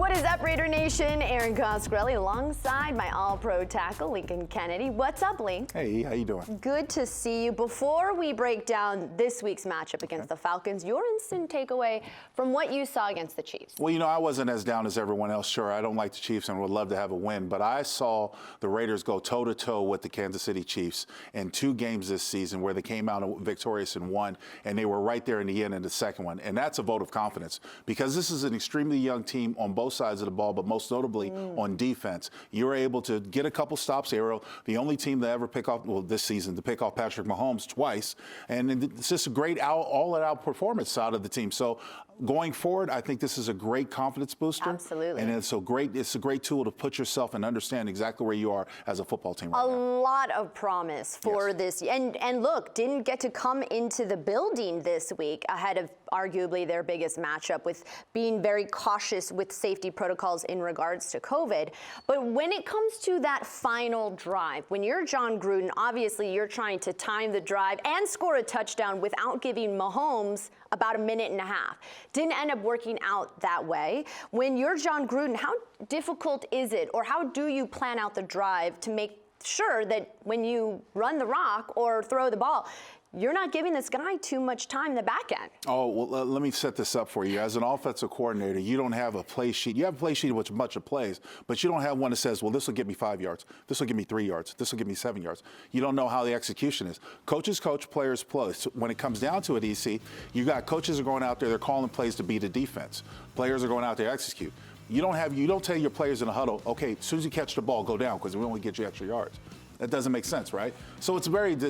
What is up, Raider Nation? Erin Coscarelli alongside my all-pro tackle, Lincoln Kennedy. What's up, Link? Hey, how you doing? Good to see you. Before we break down this week's matchup against the Falcons, your instant takeaway from what you saw against the Chiefs. Well, you know, I wasn't as down as everyone else. Sure, I don't like the Chiefs and would love to have a win, but I saw the Raiders go toe-to-toe with the Kansas City Chiefs in 2 games this season where they came out victorious in one, and they were right there in the end in the second one. And that's a vote of confidence because this is an extremely young team on both sides of the ball, but most notably on defense. You were able to get a couple stops. They were the only team to ever pick off, well, this season, to pick off Patrick Mahomes twice. And it's just a great all-out performance out of the team. So going forward, I think this is a great confidence booster. Absolutely. And it's a great tool to put yourself and understand exactly where you are as a football team right now. A lot of promise for this. And look, didn't get to come into the building this week ahead of arguably their biggest matchup, with being very cautious with safety protocols in regards to COVID. But when it comes to that final drive, when you're John Gruden, obviously you're trying to time the drive and score a touchdown without giving Mahomes about a minute and a half. Didn't end up working out that way. When you're John Gruden, how difficult is it, or how do you plan out the drive to make sure that when you run the rock or throw the ball, you're not giving this guy too much time in the back end? Oh, well, let me set this up for you. As an offensive coordinator, you don't have a play sheet. You have a play sheet with a bunch of plays, but you don't have one that says, well, this will give me 5 yards. This will give me 3 yards. This will give me 7 yards. You don't know how the execution is. Coaches coach, players play. So when it comes down to it, EC, you got coaches are going out there, they're calling plays to beat a defense. Players are going out there to execute. You don't tell your players in the huddle, okay, as soon as you catch the ball, go down because we only get you extra yards. That doesn't make sense, right? So it's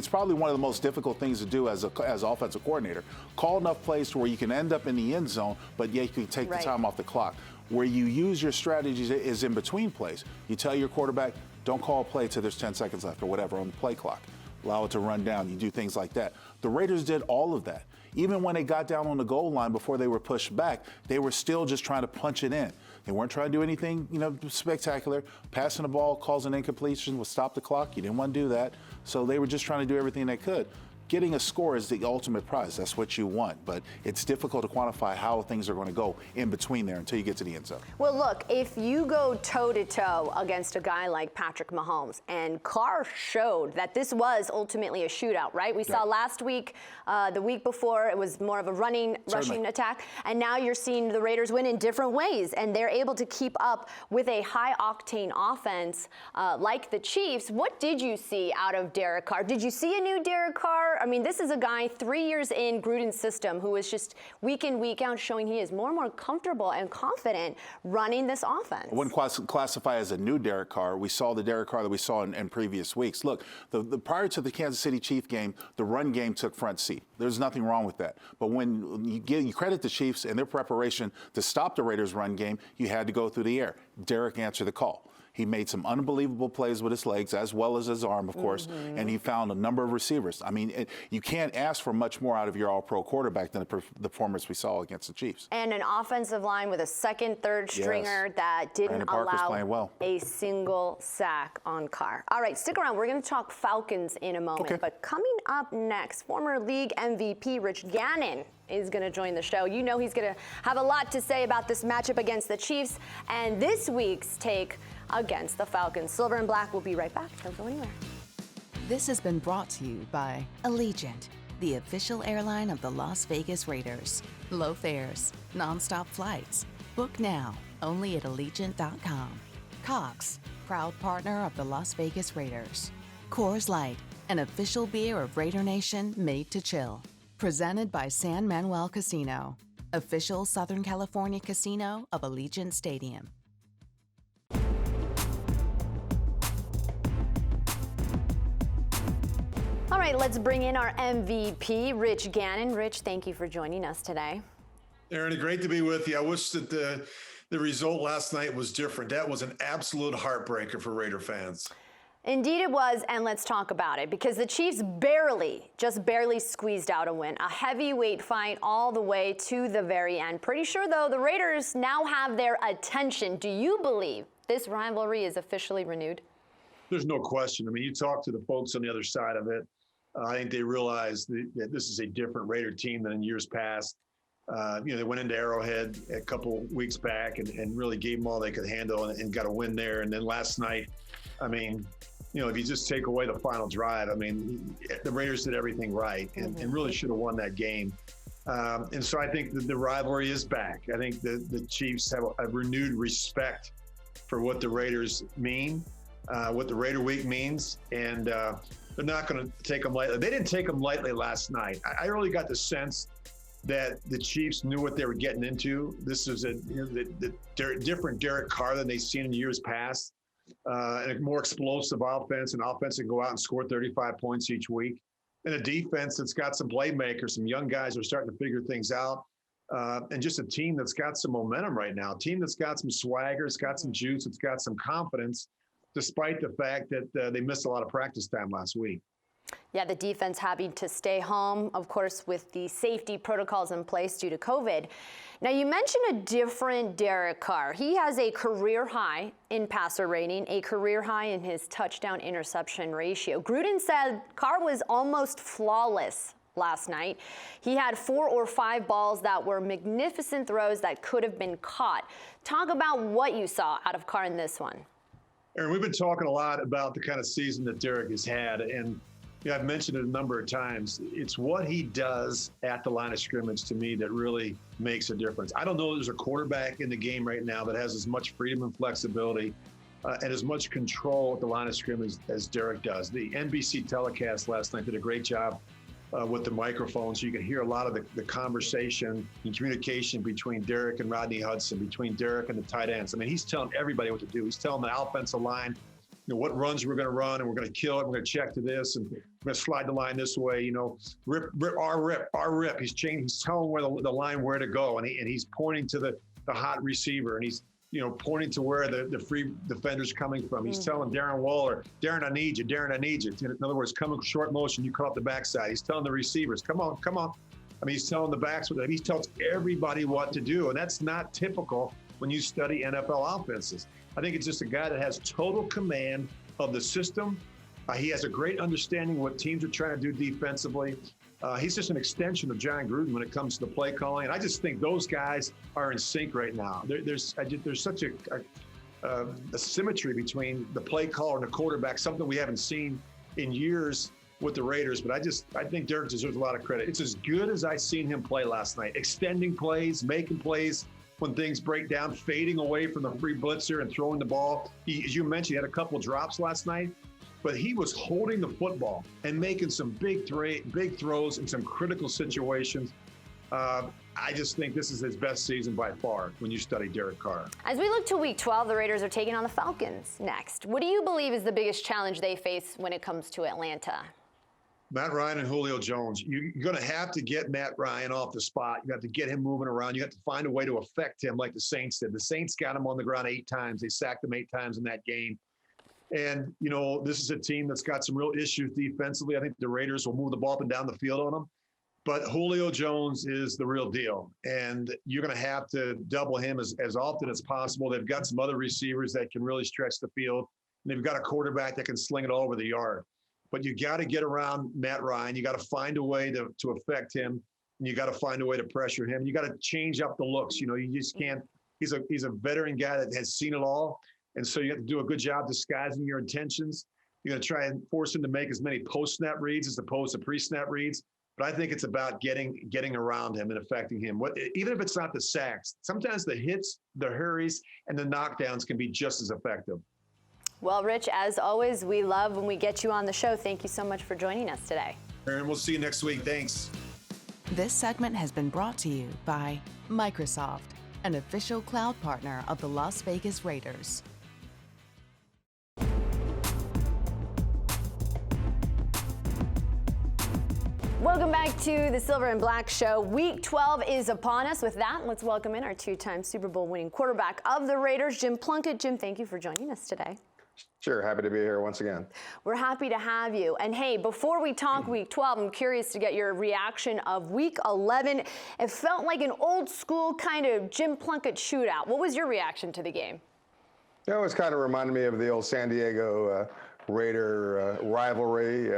probably one of the most difficult things to do as an offensive coordinator. Call enough plays to where you can end up in the end zone, but yet you can take the time off the clock. Where you use your strategies is in between plays. You tell your quarterback, don't call a play till there's 10 seconds left or whatever on the play clock. Allow it to run down. You do things like that. The Raiders did all of that. Even when they got down on the goal line before they were pushed back, they were still just trying to punch it in. They weren't trying to do anything, spectacular. Passing the ball, causing incompletion would stop the clock. You didn't want to do that. So they were just trying to do everything they could. Getting a score is the ultimate prize. That's what you want. But it's difficult to quantify how things are going to go in between there until you get to the end zone. Well, look, if you go toe-to-toe against a guy like Patrick Mahomes, and Carr showed that this was ultimately a shootout, right? We saw last week, the week before, it was more of a rushing attack. And now you're seeing the Raiders win in different ways. And they're able to keep up with a high-octane offense like the Chiefs. What did you see out of Derek Carr? Did you see a new Derek Carr? I mean, this is a guy 3 years in Gruden's system who is just week in, week out showing he is more and more comfortable and confident running this offense. I wouldn't classify as a new Derek Carr. We saw the Derek Carr that we saw in previous weeks. Look, prior to the Kansas City Chiefs game, the run game took front seat. There's nothing wrong with that. But when you credit the Chiefs and their preparation to stop the Raiders' run game, you had to go through the air. Derek answered the call. He made some unbelievable plays with his legs as well as his arm, of course, and he found a number of receivers. I mean, you can't ask for much more out of your all-pro quarterback than the performance we saw against the Chiefs. And an offensive line with a second, third stringer that didn't allow a single sack on Carr. All right, stick around. We're going to talk Falcons in a moment. Okay. But coming up next, former league MVP Rich Gannon is going to join the show. You know he's going to have a lot to say about this matchup against the Chiefs and this week's take against the Falcons. Silver and Black will be right back. Don't go anywhere. This has been brought to you by Allegiant, the official airline of the Las Vegas Raiders. Low fares, nonstop flights. Book now, only at Allegiant.com. Cox, proud partner of the Las Vegas Raiders. Coors Light, an official beer of Raider Nation made to chill. Presented by San Manuel Casino, official Southern California casino of Allegiant Stadium. All right, let's bring in our MVP, Rich Gannon. Rich, thank you for joining us today. Erin, great to be with you. I wish that the result last night was different. That was an absolute heartbreaker for Raider fans. Indeed it was, and let's talk about it, because the Chiefs just barely squeezed out a win. A heavyweight fight all the way to the very end. Pretty sure, though, the Raiders now have their attention. Do you believe this rivalry is officially renewed? There's no question. I mean, you talk to the folks on the other side of it. I think they realize that this is a different Raider team than in years past. They went into Arrowhead a couple weeks back and really gave them all they could handle and got a win there. And then last night, I mean, if you just take away the final drive, I mean, the Raiders did everything right and really should have won that game. And so I think that the rivalry is back. I think the Chiefs have a renewed respect for what the Raiders mean, what the Raider Week means, and they're not going to take them lightly. They didn't take them lightly last night. I really got the sense that the Chiefs knew what they were getting into. This is a different Derek Carr than they've seen in years past, and a more explosive offense, an offense that can go out and score 35 points each week, and a defense that's got some playmakers, some young guys who are starting to figure things out, and just a team that's got some momentum right now, a team that's got some swagger, it's got some juice, it's got some confidence, despite the fact that they missed a lot of practice time last week. Yeah, the defense having to stay home, of course, with the safety protocols in place due to COVID. Now, you mentioned a different Derek Carr. He has a career high in passer rating, a career high in his touchdown interception ratio. Gruden said Carr was almost flawless last night. He had 4 or 5 balls that were magnificent throws that could have been caught. Talk about what you saw out of Carr in this one. Erin, we've been talking a lot about the kind of season that Derek has had, and I've mentioned it a number of times. It's what he does at the line of scrimmage to me that really makes a difference. I don't know there's a quarterback in the game right now that has as much freedom and flexibility and as much control at the line of scrimmage as Derek does. The NBC telecast last night did a great job with the microphone, so you can hear a lot of the conversation and communication between Derek and Rodney Hudson, between Derek and the tight ends. I mean, he's telling everybody what to do. He's telling the offensive line, what runs we're going to run, and we're going to kill it. We're going to check to this, and we're going to slide the line this way. Rip. He's telling where the line where to go, and he's pointing to the hot receiver, and he's pointing to where the free defender's coming from. He's telling Darren Waller, Darren, I need you. Darren, I need you. In other words, coming short motion, you cut off the backside. He's telling the receivers, come on. I mean, he's telling the backs with it. He tells everybody what to do, and that's not typical when you study NFL offenses. I think it's just a guy that has total command of the system. He has a great understanding of what teams are trying to do defensively. He's just an extension of John Gruden when it comes to the play calling. And I just think those guys are in sync right now. There's such a symmetry between the play caller and the quarterback, something we haven't seen in years with the Raiders. But I think Derek deserves a lot of credit. It's as good as I seen him play last night, extending plays, making plays when things break down, fading away from the free blitzer and throwing the ball. As you mentioned, he had a couple drops last night, but he was holding the football and making some big throws in some critical situations. I just think this is his best season by far when you study Derek Carr. As we look to Week 12, the Raiders are taking on the Falcons next. What do you believe is the biggest challenge they face when it comes to Atlanta? Matt Ryan and Julio Jones. You're going to have to get Matt Ryan off the spot. You have to get him moving around. You have to find a way to affect him like the Saints did. The Saints got him on the ground 8 times. They sacked him 8 times in that game. And, this is a team that's got some real issues defensively. I think the Raiders will move the ball up and down the field on them. But Julio Jones is the real deal. And you're going to have to double him as often as possible. They've got some other receivers that can really stretch the field. And they've got a quarterback that can sling it all over the yard. But you got to get around Matt Ryan. You got to find a way to affect him. And you got to find a way to pressure him. You got to change up the looks. You just can't. He's a veteran guy that has seen it all. And so you have to do a good job disguising your intentions. You're going to try and force him to make as many post-snap reads as opposed to pre-snap reads. But I think it's about getting around him and affecting him. Even if it's not the sacks, sometimes the hits, the hurries, and the knockdowns can be just as effective. Well, Rich, as always, we love when we get you on the show. Thank you so much for joining us today. Erin, we'll see you next week. Thanks. This segment has been brought to you by Microsoft, an official cloud partner of the Las Vegas Raiders. Welcome back to the Silver and Black Show. Week 12 is upon us. With that, let's welcome in our 2-time Super Bowl winning quarterback of the Raiders, Jim Plunkett. Jim, thank you for joining us today. Sure, happy to be here once again. We're happy to have you. And hey, before we talk Week 12, I'm curious to get your reaction of Week 11. It felt like an old school kind of Jim Plunkett shootout. What was your reaction to the game? It always kind of reminded me of the old San Diego Raider rivalry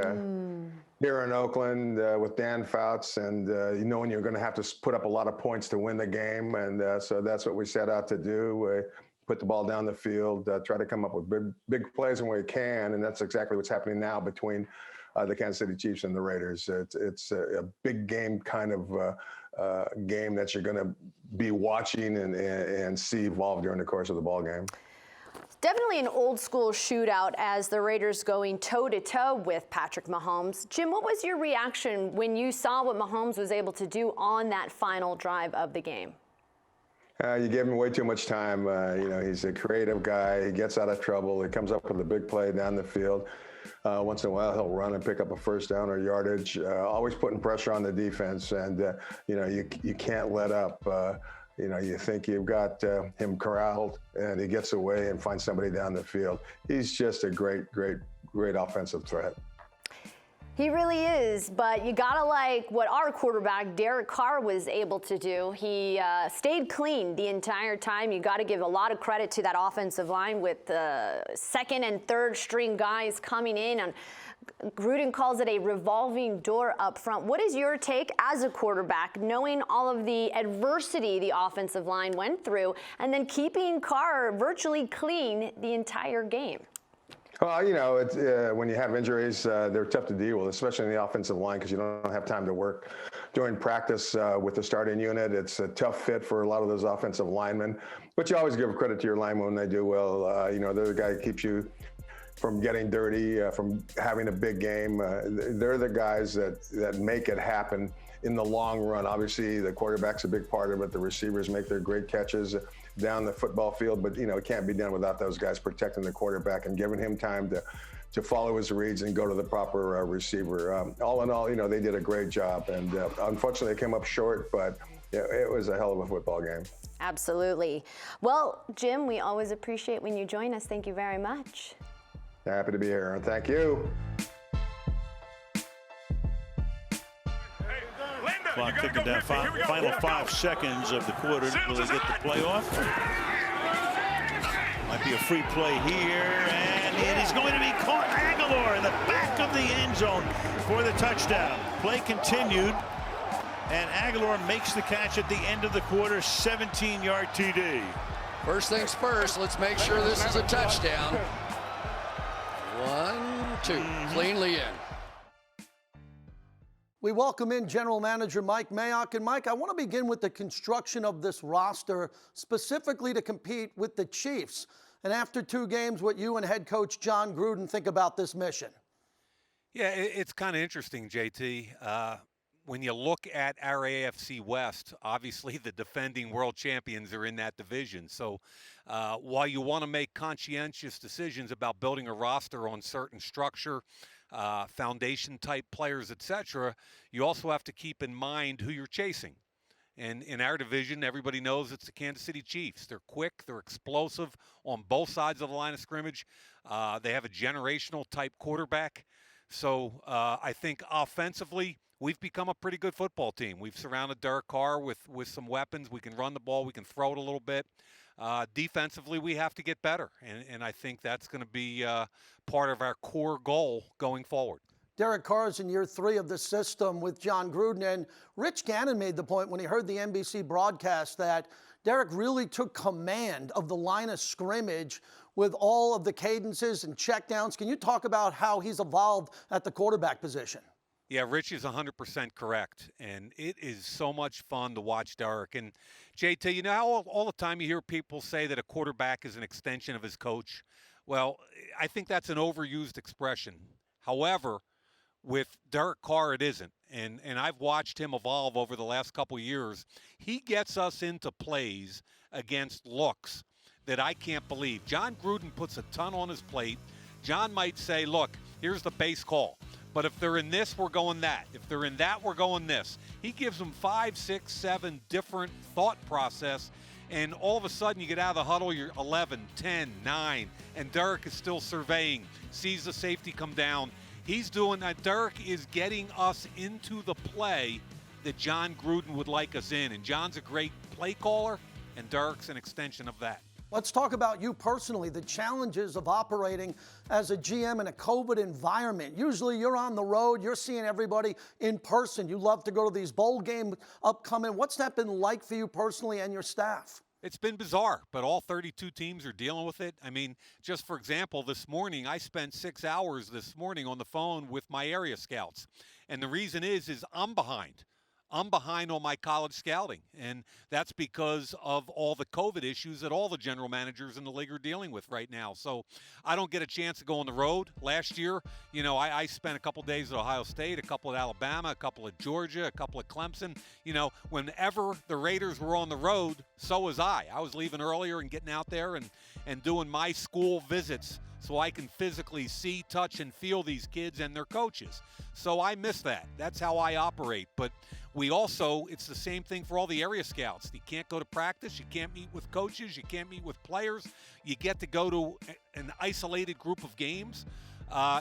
here in Oakland with Dan Fouts, and knowing you're going to have to put up a lot of points to win the game. And so that's what we set out to do. Put the ball down the field, try to come up with big plays when we can, and that's exactly what's happening now between the Kansas City Chiefs and the Raiders. It's a big game kind of game that you're going to be watching and see evolve during the course of the ball game. Definitely an old school shootout as the Raiders going toe-to-toe with Patrick Mahomes. Jim, what was your reaction when you saw what Mahomes was able to do on that final drive of the game? You gave him way too much time. He's a creative guy. He gets out of trouble. He comes up with a big play down the field. Once in a while, he'll run and pick up a first down or yardage, always putting pressure on the defense. And, you can't let up. You think you've got him corralled, and he gets away and finds somebody down the field. He's just a great offensive threat. He really is, but you gotta like what our quarterback, Derek Carr, was able to do. He stayed clean the entire time. You gotta give a lot of credit to that offensive line with the second and third string guys coming in. And Gruden calls it a revolving door up front. What is your take as a quarterback, knowing all of the adversity the offensive line went through, and then keeping Carr virtually clean the entire game? Well, it's, when you have injuries, they're tough to deal with, especially in the offensive line, because you don't have time to work during practice with the starting unit. It's a tough fit for a lot of those offensive linemen, but you always give credit to your linemen when they do well. They're the guy who keeps you from getting dirty, from having a big game. They're the guys that make it happen in the long run. Obviously, the quarterback's a big part of it. The receivers make their great catches down the football field, but it can't be done without those guys protecting the quarterback and giving him time to follow his reads and go to the proper receiver. All in all, they did a great job, and unfortunately, they came up short, but it was a hell of a football game. Absolutely. Well, Jim, we always appreciate when you join us. Thank you very much. Happy to be here, and thank you. Clock ticking down. Final 5 seconds of the quarter. Will they get the playoff? Might be a free play here, and it is going to be caught. Aguilar in the back of the end zone for the touchdown. Play continued, and Aguilar makes the catch at the end of the quarter. 17-yard TD. First things first, let's make sure this is a touchdown. 1, 2, cleanly in. We welcome in General Manager Mike Mayock. And Mike, I want to begin with the construction of this roster, specifically to compete with the Chiefs. And after 2 games, what you and head coach John Gruden think about this mission? Yeah, it's kind of interesting, JT. When you look at our AFC West, obviously the defending world champions are in that division. So while you want to make conscientious decisions about building a roster on certain structure, foundation type players, etc., you also have to keep in mind who you're chasing. And in our division, everybody knows it's the Kansas City Chiefs. They're quick, they're explosive on both sides of the line of scrimmage. They have a generational type quarterback. So I think offensively, we've become a pretty good football team. We've surrounded Derek Carr with some weapons. We can run the ball, we can throw it a little bit. Defensively, we have to get better, and I think that's going to be part of our core goal going forward. Derek Carr is in year 3 of the system with John Gruden, and Rich Gannon made the point when he heard the NBC broadcast that Derek really took command of the line of scrimmage with all of the cadences and checkdowns. Can you talk about how he's evolved at the quarterback position? Yeah, Rich is 100% correct, and it is so much fun to watch Derek. And JT, you know how all the time you hear people say that a quarterback is an extension of his coach? Well, I think that's an overused expression. However, with Derek Carr, it isn't. And I've watched him evolve over the last couple of years. He gets us into plays against looks that I can't believe. John Gruden puts a ton on his plate. John might say, look, here's the base call. But if they're in this, we're going that. If they're in that, we're going this. He gives them 5, 6, 7 different thought process. And all of a sudden, you get out of the huddle, you're 11, 10, 9. And Derek is still surveying, sees the safety come down. He's doing that. Derek is getting us into the play that John Gruden would like us in. And John's a great play caller, and Derek's an extension of that. Let's talk about you personally, the challenges of operating as a GM in a COVID environment. Usually you're on the road, you're seeing everybody in person. You love to go to these bowl games upcoming. What's that been like for you personally and your staff? It's been bizarre, but all 32 teams are dealing with it. I mean, just for example, this morning, I spent 6 hours this morning on the phone with my area scouts. And the reason is I'm behind. I'm behind on my college scouting, and that's because of all the COVID issues that all the general managers in the league are dealing with right now. So I don't get a chance to go on the road. Last year, you know, I spent a couple days at Ohio State, a couple at Alabama, a couple at Georgia, a couple at Clemson. You know, whenever the Raiders were on the road, so was I. I was leaving earlier and getting out there and doing my school visits so I can physically see, touch, and feel these kids and their coaches. So I miss that. That's how I operate. But we also, it's the same thing for all the area scouts. You can't go to practice. You can't meet with coaches. You can't meet with players. You get to go to an isolated group of games.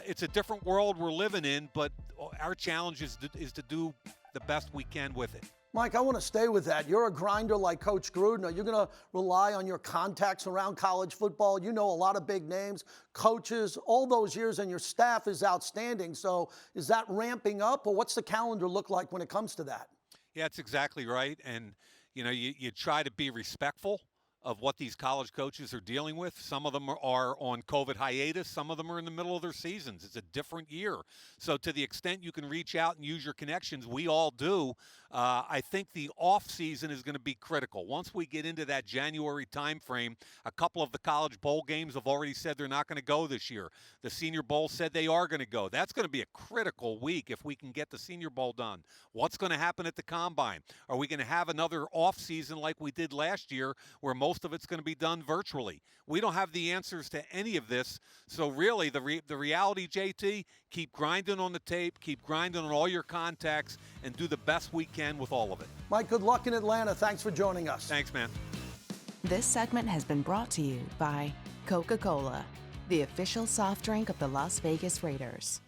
It's a different world we're living in, but our challenge is to do the best we can with it. Mike, I want to stay with that. You're a grinder like Coach Gruden. Are you going to rely on your contacts around college football? You know a lot of big names, coaches, all those years, and your staff is outstanding. So is that ramping up, or what's the calendar look like when it comes to that? Yeah, that's exactly right. And, you know, you try to be respectful of what these college coaches are dealing with. Some of them are on COVID hiatus. Some of them are in the middle of their seasons. It's a different year. So to the extent you can reach out and use your connections, we all do. I think the off season is going to be critical. Once we get into that January timeframe, a couple of the college bowl games have already said they're not going to go this year. The Senior Bowl said they are going to go. That's going to be a critical week if we can get the Senior Bowl done. What's going to happen at the Combine? Are we going to have another off season like we did last year where most of it's going to be done virtually? We don't have the answers to any of this. So really, the reality, JT, keep grinding on the tape, keep grinding on all your contacts, and do the best we can with all of it. Mike, good luck in Atlanta. Thanks for joining us. Thanks, man. This segment has been brought to you by Coca-Cola, the official soft drink of the Las Vegas Raiders.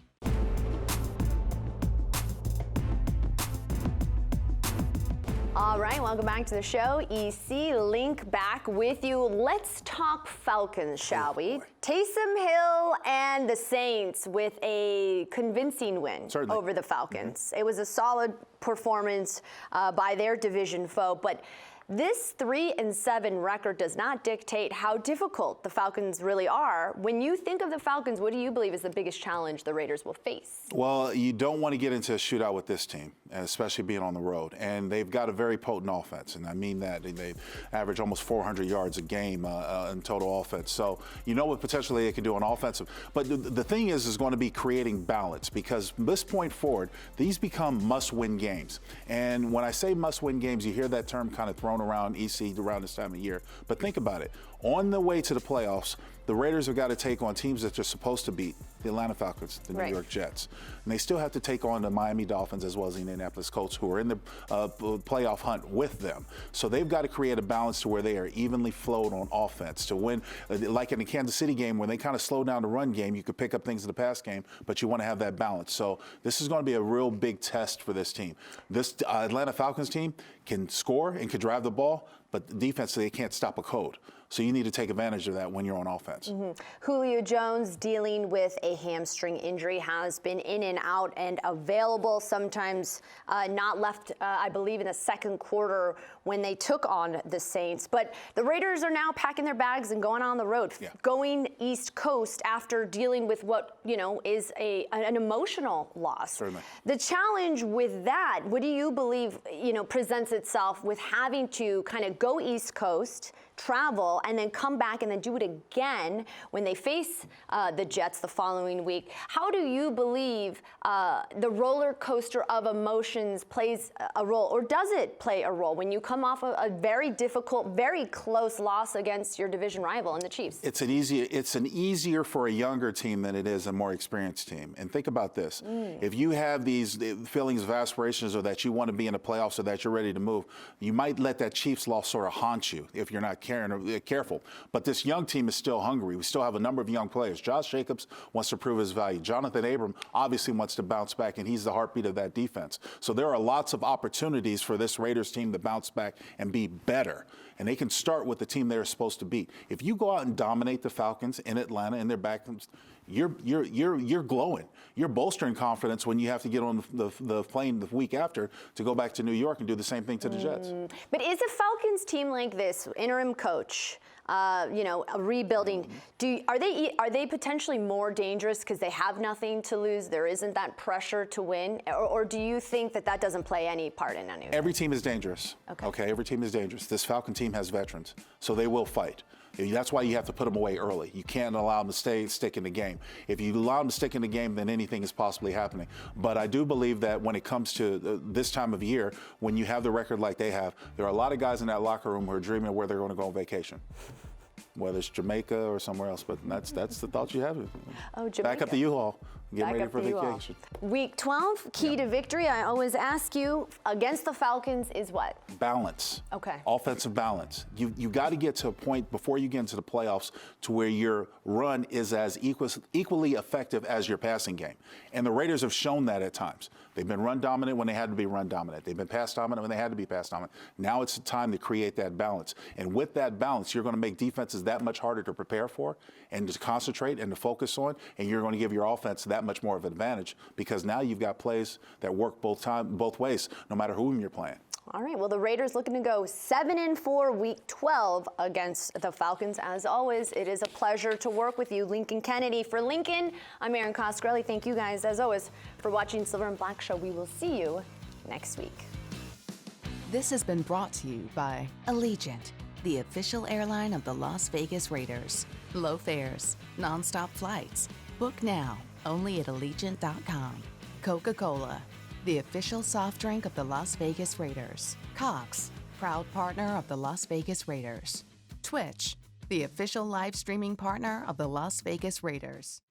All right, welcome back to the show. EC, Link back with you. Let's talk Falcons, shall we? Taysom Hill and the Saints with a convincing win over the Falcons. It was a solid performance by their division foe, but this 3-7 record does not dictate how difficult the Falcons really are. When you think of the Falcons, what do you believe is the biggest challenge the Raiders will face? Well, you don't want to get into a shootout with this team, especially being on the road. And they've got a very potent offense, and I mean that. They average almost 400 yards a game in total offense. So you know what potentially they can do on offensive. But the thing is going to be creating balance, because from this point forward, these become must-win games. And when I say must-win games, you hear that term kind of thrown around EC around this time of year. But think about it. On the way to the playoffs, the Raiders have got to take on teams that they're supposed to beat, the Atlanta Falcons, the New York Jets. And they still have to take on the Miami Dolphins as well as the Indianapolis Colts, who are in the playoff hunt with them. So they've got to create a balance to where they are evenly flowed on offense to win. Like in the Kansas City game, when they kind of slow down the run game, you could pick up things in the pass game, but you want to have that balance. So this is going to be a real big test for this team. This Atlanta Falcons team can score and can drive the ball, but defensively they can't stop a code. So you need to take advantage of that when you're on offense. Julio Jones, dealing with a hamstring injury, has been in and out and available, sometimes not left, I believe, in the second quarter when they took on the Saints. But the Raiders are now packing their bags and going on the road, going East Coast after dealing with what, you know, is an emotional loss. Certainly. The challenge with that, what do you believe, you know, presents itself with having to kind of go East Coast, travel, and then come back and then do it again when they face the Jets the following week? How do you believe the roller coaster of emotions plays a role, or does it play a role when you come off a very difficult, very close loss against your division rival in the Chiefs? It's an easier for a younger team than it is a more experienced team. And think about this. If you have these feelings of aspirations, or that you want to be in the playoffs, or that you're ready to move, you might let that Chiefs loss sort of haunt you if you're not careful. But this young team is still hungry. We still have a number of young players. Josh Jacobs wants to prove his value. Jonathan Abram obviously wants to bounce back, and he's the heartbeat of that defense. So there are lots of opportunities for this Raiders team to bounce back and be better. And they can start with the team they're supposed to beat. If you go out and dominate the Falcons in Atlanta in their back, you're glowing. You're bolstering confidence when you have to get on the plane the week after to go back to New York and do the same thing to the Jets. But is a Falcons team like this, interim coach, rebuilding, are they potentially more dangerous because they have nothing to lose? There isn't that pressure to win, or do you think that doesn't play any part in any of it? Every team is dangerous. Okay, every team is dangerous. This Falcon team has veterans, so they will fight. That's why you have to put them away early. You can't allow them to stick in the game. If you allow them to stick in the game, then anything is possibly happening. But I do believe that when it comes to this time of year, when you have the record like they have, there are a lot of guys in that locker room who are dreaming of where they're going to go on vacation. Whether it's Jamaica or somewhere else, but that's the thought you have. Oh, Jamaica. Back up the U-Haul. Get ready for vacation. Week 12, key to victory, I always ask you, against the Falcons is what? Balance. Okay. Offensive balance. You got to get to a point before you get into the playoffs to where your run is as equally effective as your passing game. And the Raiders have shown that at times. They've been run dominant when they had to be run dominant. They've been pass dominant when they had to be pass dominant. Now it's the time to create that balance. And with that balance, you're going to make defenses that much harder to prepare for and to concentrate and to focus on. And you're going to give your offense that much more of an advantage because now you've got plays that work both ways, no matter whom you're playing. All right, well, the Raiders looking to go 7-4 week 12 against the Falcons. As always, it is a pleasure to work with you, Lincoln Kennedy. For Lincoln, I'm Erin Coscarelli. Thank you guys, as always, for watching Silver and Black Show. We will see you next week. This has been brought to you by Allegiant, the official airline of the Las Vegas Raiders. Low fares, nonstop flights. Book now, only at Allegiant.com. Coca-Cola, the official soft drink of the Las Vegas Raiders. Cox, proud partner of the Las Vegas Raiders. Twitch, the official live streaming partner of the Las Vegas Raiders.